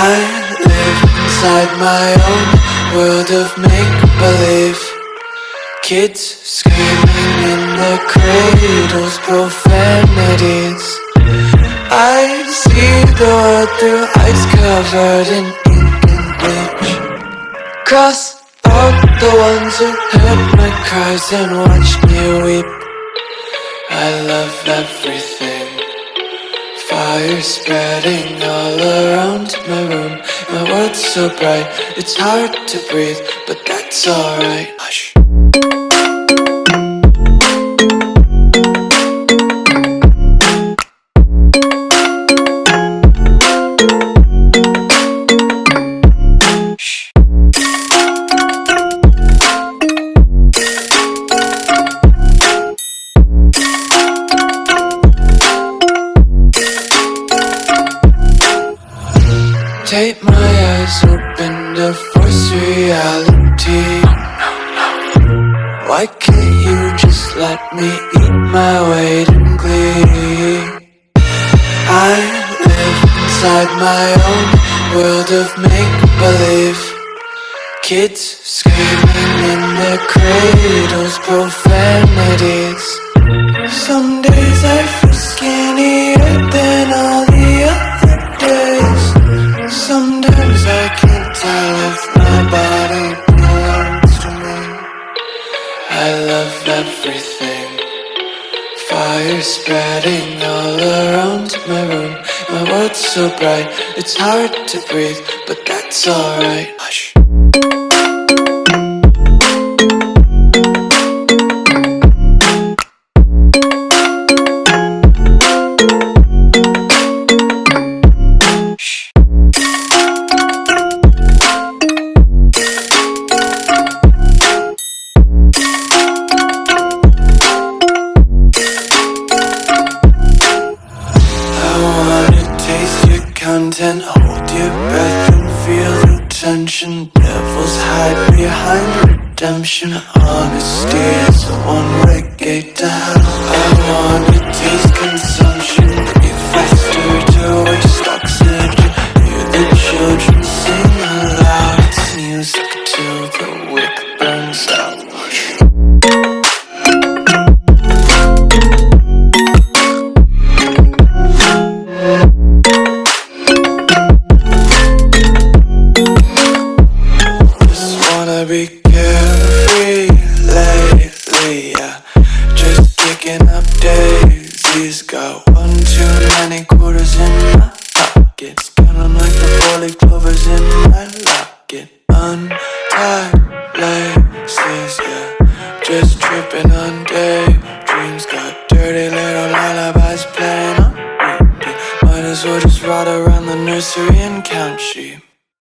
I live inside my own world of make-believe. Kids screaming in their cradles, profanities. I see the world through eyes covered in ink and bleach. Cross out the ones who heard my cries and watched me weep. I love everything. Fire spreading all around my room. My world's so bright, it's hard to breathe, but that's alright. Hush. Tape my eyes open to force reality. Why can't you just let me eat my weight in glee? I live inside my own world of make-believe. Kids screaming in their cradles, profanities. Some days I feel skinnier than all the other days. Sometimes I can't tell if my body belongs to me. I love everything. Fire spreading all around my room. My world's so bright, it's hard to breathe, but that's alright. Hush. Content, hold your breath and feel the tension. Devils hide behind redemption. Honesty is a one-way gate to hell. I wanna taste consumption. Breathe faster to waste oxygen. Hear the children sing aloud. It's music till the wick burns out. Be carefree lately, yeah. Just picking up daisies. Got one too many quarters in my pockets. Counting like the 4-leaf clovers in my locket. Untied laces, yeah. Just tripping on daydreams. Got dirty little lullabies playing on repeat. Might as well just ride around the nursery and count sheep.